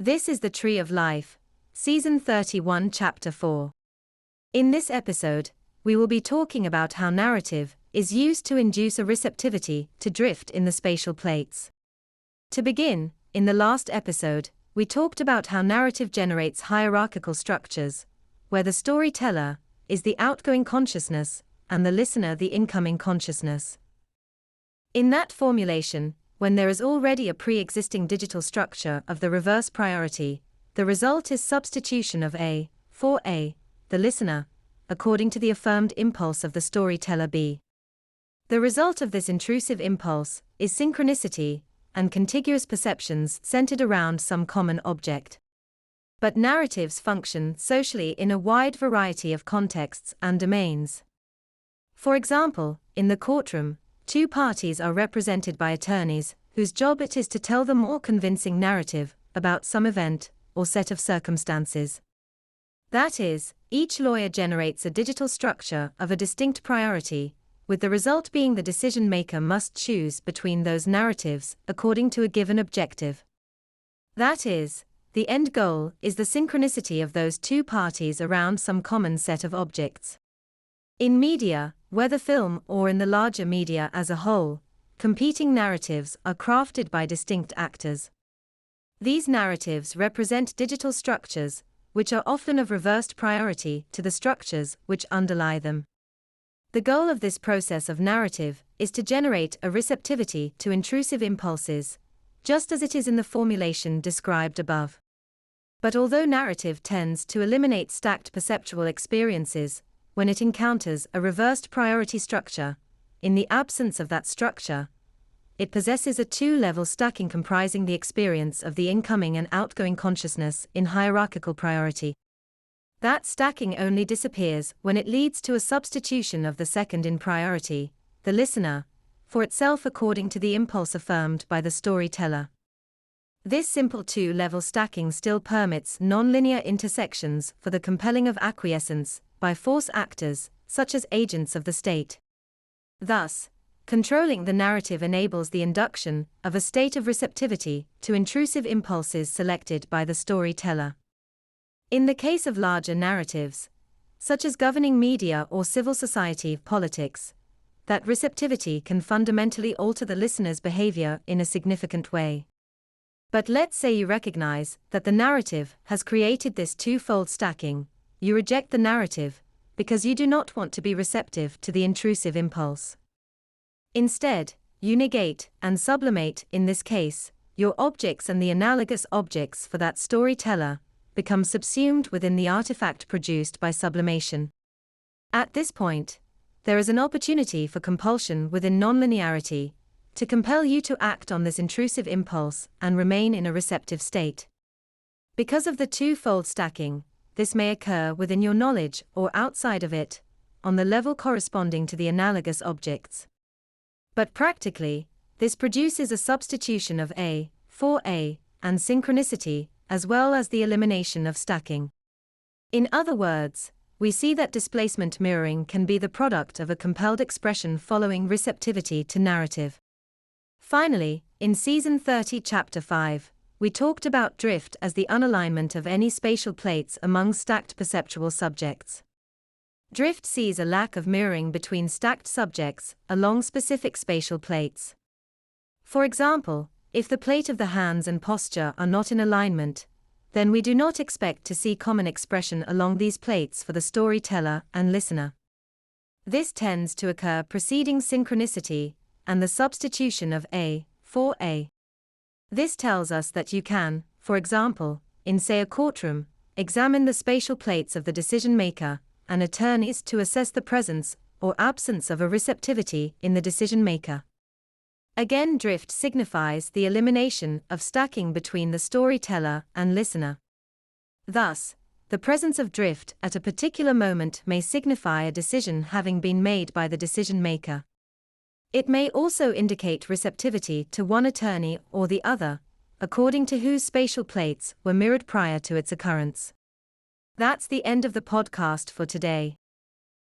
This is the Tree of Life, Season 31, Chapter 4. In this episode, we will be talking about how narrative is used to induce a receptivity to drift in the spatial plates. To begin, in the last episode, we talked about how narrative generates hierarchical structures, where the storyteller is the outgoing consciousness and the listener the incoming consciousness. In that formulation, when there is already a pre-existing digital structure of the reverse priority, the result is substitution of A for A, the listener, according to the affirmed impulse of the storyteller B. The result of this intrusive impulse is synchronicity and contiguous perceptions centered around some common object. But narratives function socially in a wide variety of contexts and domains. For example, in the courtroom, two parties are represented by attorneys whose job it is to tell the more convincing narrative about some event or set of circumstances. That is, each lawyer generates a digital structure of a distinct priority, with the result being the decision maker must choose between those narratives according to a given objective. That is, the end goal is the synchronicity of those two parties around some common set of objects. In media, whether film or in the larger media as a whole, competing narratives are crafted by distinct actors. These narratives represent digital structures, which are often of reversed priority to the structures which underlie them. The goal of this process of narrative is to generate a receptivity to intrusive impulses, just as it is in the formulation described above. But although narrative tends to eliminate stacked perceptual experiences, when it encounters a reversed priority structure, in the absence of that structure, it possesses a two-level stacking comprising the experience of the incoming and outgoing consciousness in hierarchical priority. That stacking only disappears when it leads to a substitution of the second in priority, the listener, for itself according to the impulse affirmed by the storyteller. This simple two-level stacking still permits non-linear intersections for the compelling of acquiescence by force actors, such as agents of the state. Thus, controlling the narrative enables the induction of a state of receptivity to intrusive impulses selected by the storyteller. In the case of larger narratives, such as governing media or civil society politics, that receptivity can fundamentally alter the listener's behavior in a significant way. But let's say you recognize that the narrative has created this two-fold stacking. You reject the narrative because you do not want to be receptive to the intrusive impulse. Instead, you negate and sublimate, in this case, your objects, and the analogous objects for that storyteller become subsumed within the artifact produced by sublimation. At this point, there is an opportunity for compulsion within nonlinearity to compel you to act on this intrusive impulse and remain in a receptive state. Because of the two-fold stacking, this may occur within your knowledge or outside of it, on the level corresponding to the analogous objects. But practically, this produces a substitution of A for A and synchronicity, as well as the elimination of stacking. In other words, we see that displacement mirroring can be the product of a compelled expression following receptivity to narrative. Finally, in Season 30, Chapter 5, we talked about drift as the unalignment of any spatial plates among stacked perceptual subjects. Drift sees a lack of mirroring between stacked subjects along specific spatial plates. For example, if the plate of the hands and posture are not in alignment, then we do not expect to see common expression along these plates for the storyteller and listener. This tends to occur preceding synchronicity and the substitution of A for A. This tells us that you can, for example, in say a courtroom, examine the spatial plates of the decision maker and attorneys to assess the presence or absence of a receptivity in the decision maker. Again, drift signifies the elimination of stacking between the storyteller and listener. Thus, the presence of drift at a particular moment may signify a decision having been made by the decision maker. It may also indicate receptivity to one attorney or the other, according to whose spatial plates were mirrored prior to its occurrence. That's the end of the podcast for today.